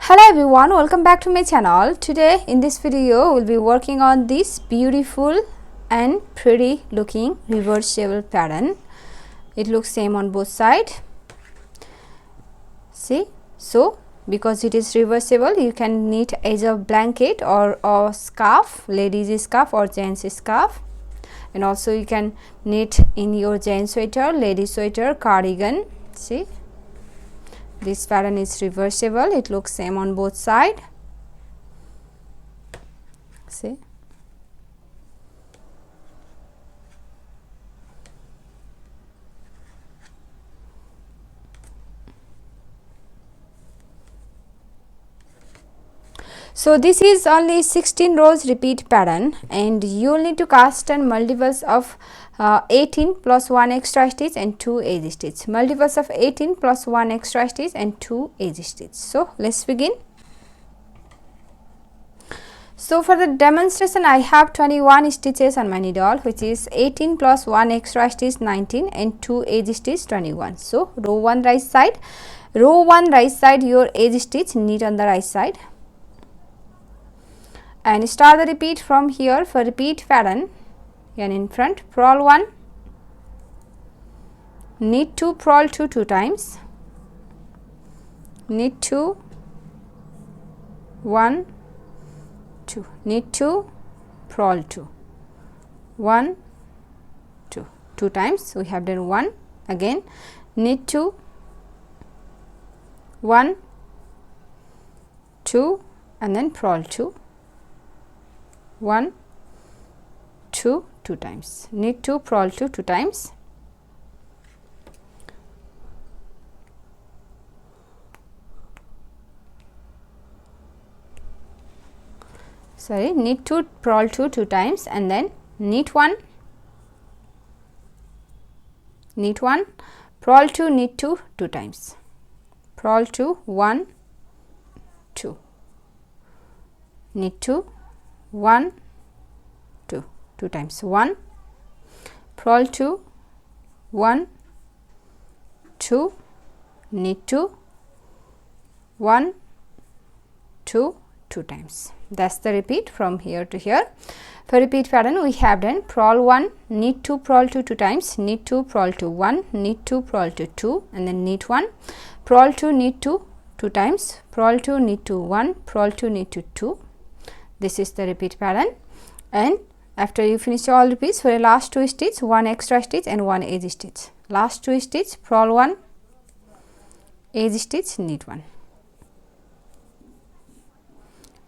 Hello everyone, welcome back to my channel. Today in this video we'll be working on this beautiful and pretty looking reversible pattern. It looks same on both sides. See, so because it is reversible, you can knit as a blanket or a scarf, ladies scarf or gents scarf, and also you can knit in your gents sweater, lady sweater, cardigan. See, this pattern is reversible. It looks same on both sides. See, so this is only 16 rows repeat pattern, and you will need to cast on multiples of 18 plus 1 extra stitch and 2 edge stitch, multiples of 18 plus 1 extra stitch and 2 edge stitch. So let's begin. So for the demonstration I have 21 stitches on my needle, which is 18 plus 1 extra stitch 19 and 2 edge stitch 21. So row 1 right side, row 1 right side your edge stitch, knit on the right side and start the repeat from here. For repeat pattern, yarn in front, purl 1, knit 2, purl 2 2 times, knit 2, 1, 2, knit 2, purl 2, 1, 2, 2 times. We have done 1, again knit 2, 1, 2 and then purl 2, 1, 2, 2 times, knit 2, purl 2 2 times, sorry, knit 2, purl 2 2 times and then knit 1, knit 1, purl 2, knit 2 2 times, purl 2, 1, 2, knit 2, 1, 2, 2 times, 1, purl 2, 1, 2, knit 2, 1, 2, 2 times. That's the repeat from here to here. For repeat pattern we have done purl 1, knit 2, purl 2 2 times, knit 2, purl 2, 1, knit 2, purl 2 2 and then knit 1, purl 2, knit 2 2 times, purl 2, knit 2, 1, purl 2, knit 2 2. This is the repeat pattern, and after you finish all repeats, for a last 2 stitch, 1 extra stitch and 1 edge stitch. Last 2 stitch, purl 1, edge stitch, knit 1.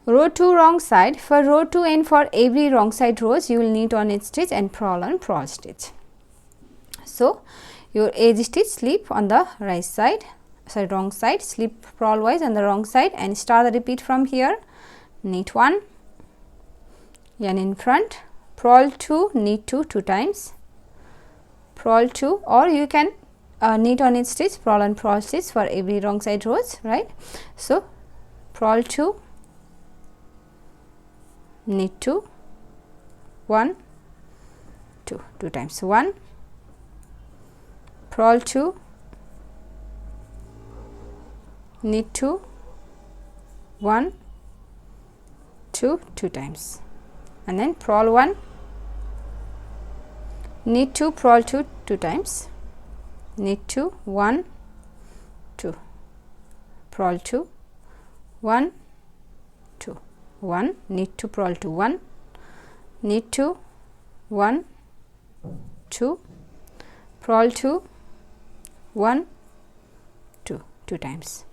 Row 2 wrong side. For row 2 and for every wrong side rows, you will knit on edge stitch and purl on purl stitch. So your edge stitch slip on the right side, sorry, wrong side, slip purl wise on the wrong side and start the repeat from here. Knit 1, yarn in front, purl 2, knit 2 2 times, purl 2, or you can knit on edge stitch, purl and purl stitch for every wrong side rows, right? So purl 2, knit 2, 1, 2, 2 times, 1, purl 2, knit 2, 1, 2, 2 times and then purl 1, knit 2, purl 2 2 times, knit 2, 1, 2, purl 2, 1, 2, 1, knit 2, purl 2, 1, knit 2, 1, 2, purl 2, 1, 2, 2 times.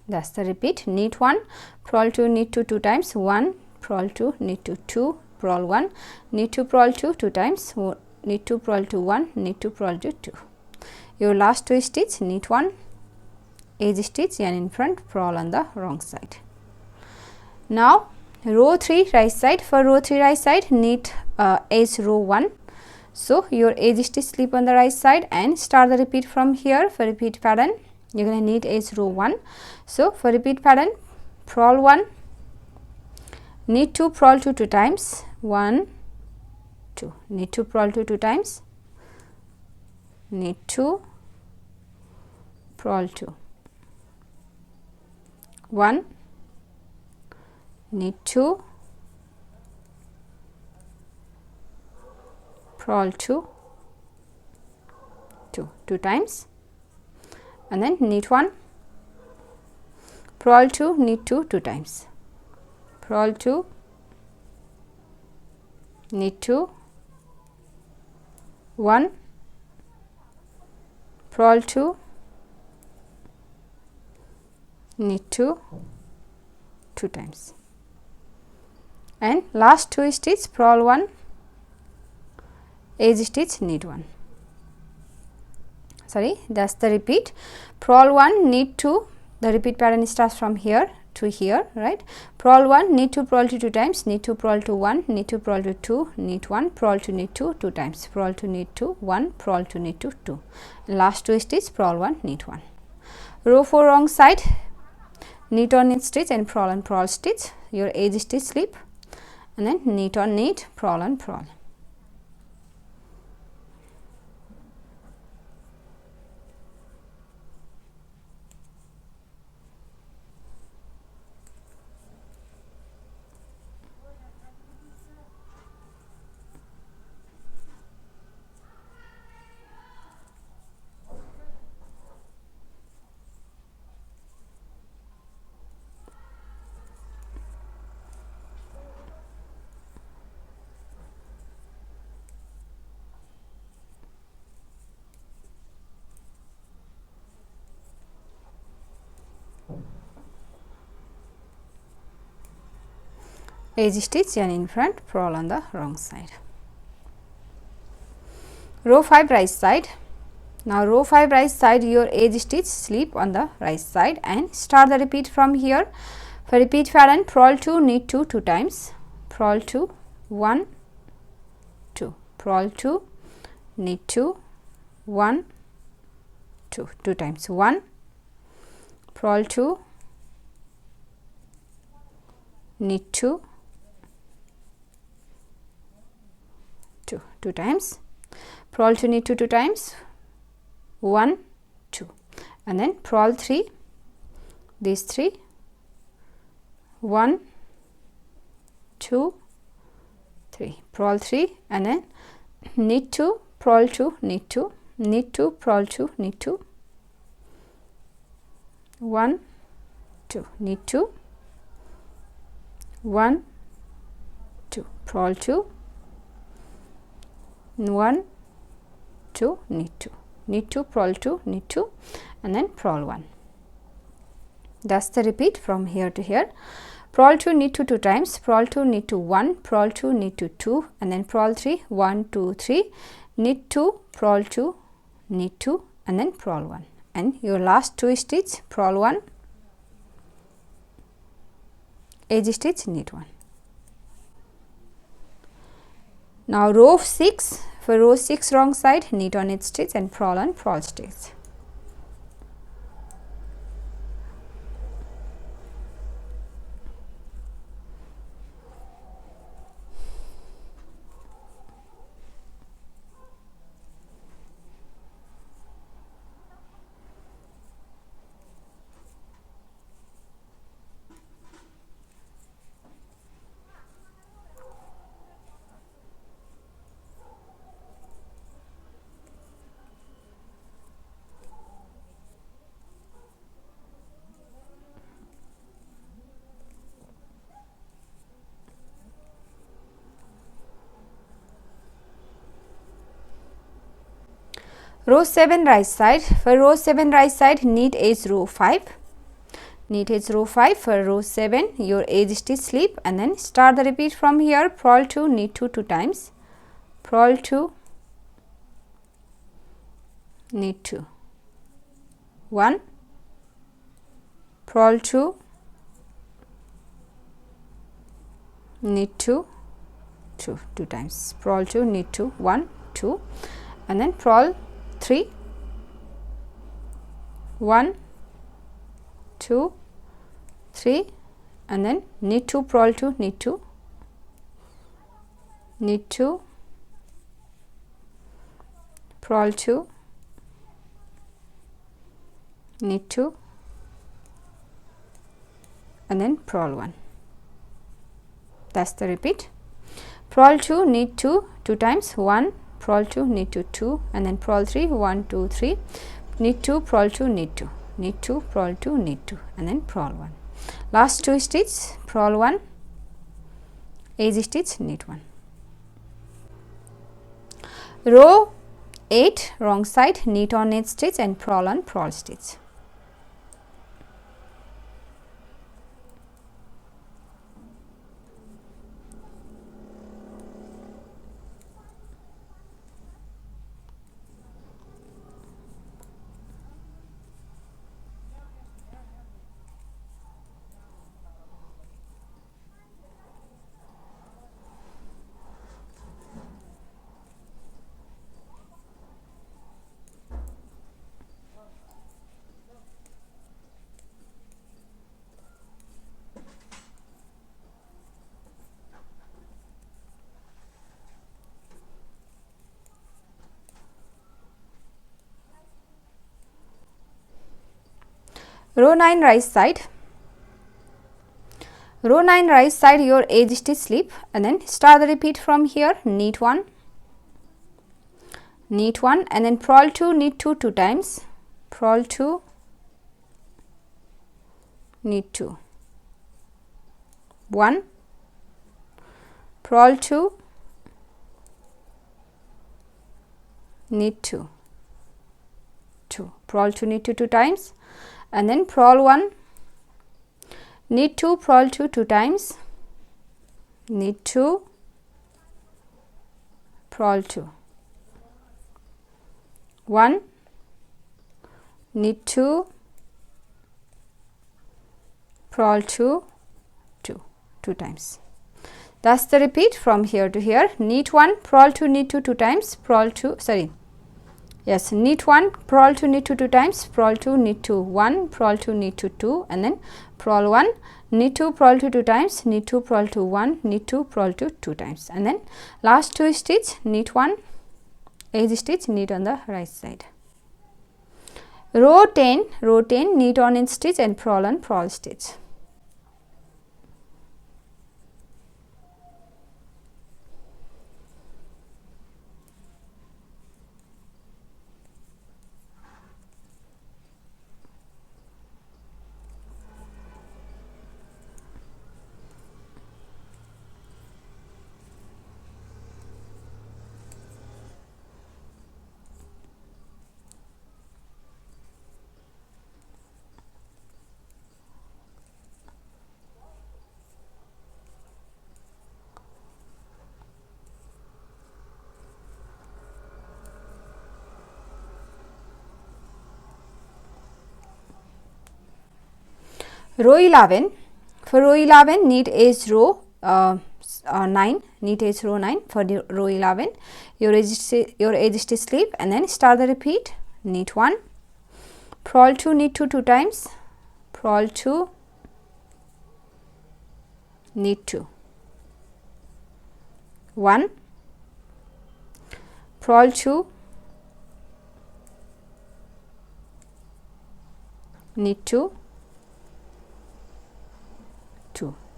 That's the repeat. Knit 1, purl 2, knit 2 2 times, 1, purl 2, knit 2 2, purl 1, knit 2, purl 2 2 times, knit 2, purl 2, 1, knit 2, purl 2 2. Your last 2 stitch, knit 1, edge stitch, yarn in front, purl on the wrong side. Now row 3 right side. For row 3 right side, knit edge row 1. So your edge stitch slip on the right side and start the repeat from here. For repeat pattern, you're going to knit edge row 1. So for repeat pattern, purl 1, knit 2, purl 2 2 times, 1, 2, knit 2, purl 2 2 times, knit 2, purl 2, 1, knit 2, purl 2, 2 times, and then knit 1, purl 2, knit 2 times, purl 2, knit 2, 1, purl 2, knit 2 times, and last 2 stitch, purl 1, edge stitch, knit 1. Sorry, that's the repeat. Purl 1, knit 2. The repeat pattern starts from here to here, right? Purl 1, knit 2, purl 2 times, knit 2, purl 2, 1, knit 2, purl 2, 2, knit 1, purl 2, knit 2 times, purl 2, knit 2, 1, purl 2, knit 2, 2. Last 2 stitch, purl 1, knit 1. Row 4 wrong side, knit on knit stitch and purl stitch, your edge stitch slip, and then knit on knit, purl on purl. Edge stitch and in front, purl on the wrong side. Row 5 right side. Now row 5 right side, your edge stitch slip on the right side and start the repeat from here. For repeat pattern, purl 2, knit 2 times, purl 2, 1, 2, purl 2, knit 2, 1, 2 times, 1, purl 2, knit 2, 2 times, purl 2, knit 2 times, 1, 2, and then purl 3, these 3, 1, 2, 3, purl 3, and then knit 2, purl 2, knit 2, knit 2, purl 2, knit 2, 1, 2, knit 2, 1, 2, purl 2, 1, 2, knit 2, knit 2, purl 2, knit 2, and then purl 1. That's the repeat from here to here. Purl 2, knit 2 times, purl 2, knit 2, 1, purl 2, knit 2, 2, and then purl 3, 1, 2, 3, knit 2, purl 2, knit 2, and then purl 1. And your last 2 stitch, purl 1, edge stitch, knit 1. Now row 6, for row 6 wrong side, knit on knit stitch and purl on purl stitch. Row 7 right side, for row 7 right side, knit edge row 5, knit edge row 5, for row 7 your edge stitch slip, and then start the repeat from here. Purl 2, knit 2 times, purl 2, knit 2, 1, purl 2, knit 2, 2 times, purl 2, knit 2, 1, 2, and then purl 3, 1, 2, 3, and then knit 2, purl 2, knit 2, knit 2, purl 2, knit 2, and then purl 1. That's the repeat. Purl 2, knit 2 2 times, 1, purl 2, knit 2 2, and then purl 3, 1 2 3, knit 2, purl 2, knit 2, knit 2, purl 2, knit 2, and then purl 1. Last 2 stitches, purl 1, edge stitch, knit 1. Row 8, wrong side, knit on edge stitch and purl on purl stitch. Row 9, right side. Row 9, right side, your edge stitch slip, and then start the repeat from here. Knit 1, knit 1, and then purl 2, knit 2 2 times, purl 2, knit 2, 1, purl 2, knit 2, 2, purl 2, knit 2 2 times, and then purl 1, knit 2, purl 2 2 times, knit 2, purl 2, 1, knit 2, purl 2, 2 times. That's the repeat from here to here. Knit 1, purl 2, knit 2 2 times, purl 2, sorry, yes, knit 1, purl 2, knit 2 2 times, purl 2, knit 2, 1, purl 2, knit 2 2, and then purl 1, knit 2, purl 2 2 times, knit 2, purl 2, 1, knit 2, purl 2 2 times, and then last 2 stitch, knit 1, edge stitch, knit on the right side. Row 10, knit on edge stitch and purl on purl stitch. Row 11, for row 11, knit edge row 9, knit edge row 9 for the row 11, your edge stitch slip, and then start the repeat. Knit 1, purl 2, knit 2 2 times, purl 2, knit 2, 1, purl 2, knit 2,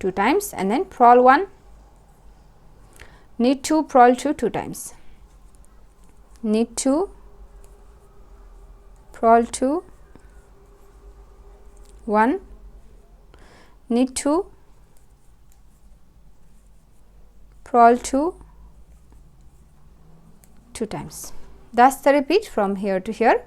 2 times, and then purl 1, knit 2, purl 2 2 times, knit 2, purl 2, 1, knit 2, purl 2 2 times. That's the repeat from here to here.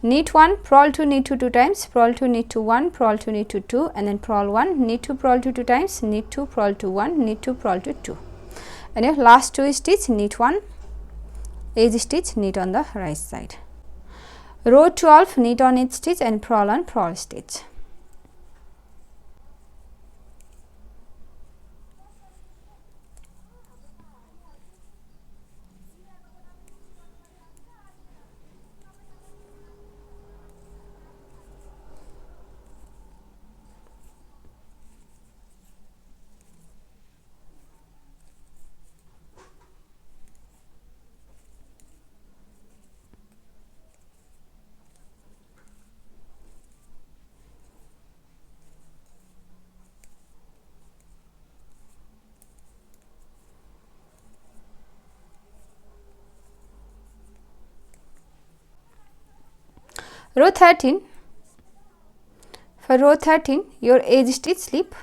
Knit 1, purl 2, knit 2 2 times, purl 2, knit 2 1, purl 2, knit 2 2, and then purl 1, knit 2, purl 2 2 times, knit 2, purl 2 1, knit 2, purl 2 2, and your last 2 stitch, knit 1, edge stitch, knit on the right side. Row 12, knit on edge stitch and purl on purl stitch. Row 13, for row 13 your edge stitch slip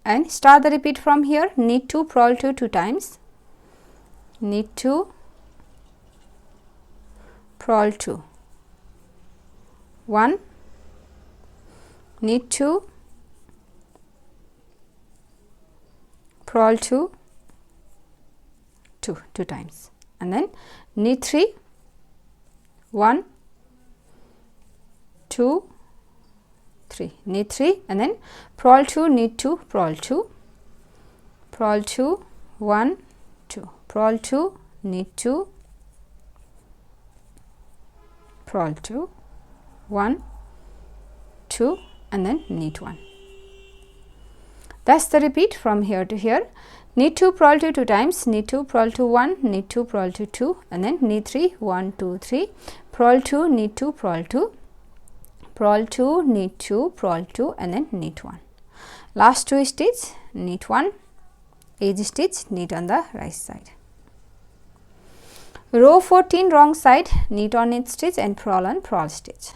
and start the repeat from here. Knit 2, purl 2 2 times, knit 2, purl 2, 1, knit 2, purl 2, 2 times, and then knit 3, 1, 2, 3, knit 3, and then purl 2, knit 2, purl 2, purl 2, 1, 2, purl 2, knit 2, purl 2, 1, 2, and then knit 1. That's the repeat from here to here. Knit 2, purl 2 2 times, knit 2, purl 2, 1, knit 2, purl 2 2, and then knit 3, 1 2 3, purl 2, knit 2, purl 2, purl 2, knit 2, purl 2, and then knit 1. Last 2 stitch, knit 1, edge stitch, knit on the right side. Row 14 wrong side, knit on edge stitch and purl on purl stitch.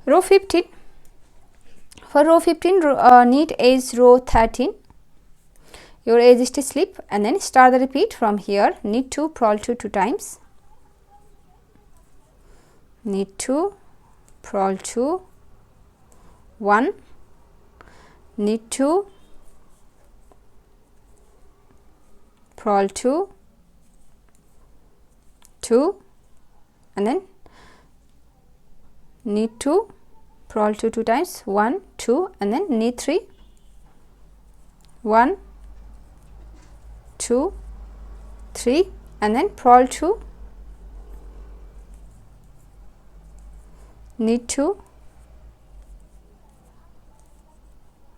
Row 15, for row 15 knit edge row 13 your edge stitch slip and then start the repeat from here. Knit 2, purl 2 2 times, knit 2, purl 2, 1, knit 2, purl 2, 2, and then knit 2, purl 2 2 times, 1 2, and then knit 3, 1 2 3, and then purl 2, knit 2,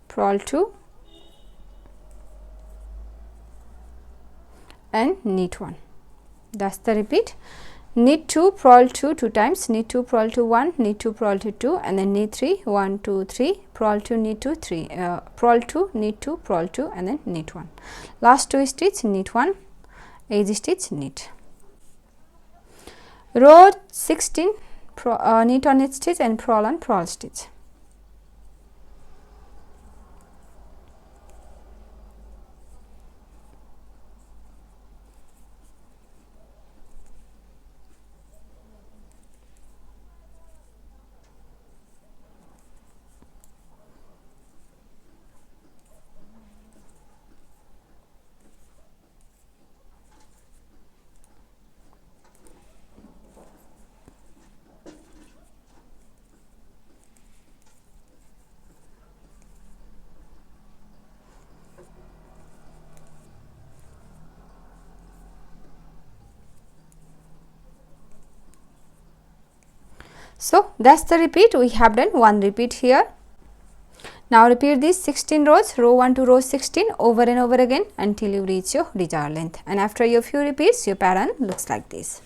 purl 2, and knit 1. That's the repeat. Knit 2, purl 2 2 times, knit 2, purl 2, 1, knit 2, purl 2 2, and then knit 3, 1 2 3, purl 2, knit 2, 3, purl 2, knit 2, purl 2, and then knit 1. Last 2 stitch, knit 1, edge stitch, knit. Row 16 knit on edge stitch and purl on purl stitch. So that's the repeat. We have done one repeat here. Now repeat these 16 rows, row 1 to row 16 over and over again until you reach your desired length, and after your few repeats your pattern looks like this.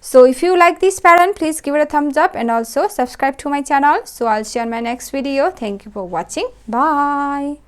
So if you like this pattern, please give it a thumbs up and also subscribe to my channel. So I'll see you on my next video. Thank you for watching. Bye.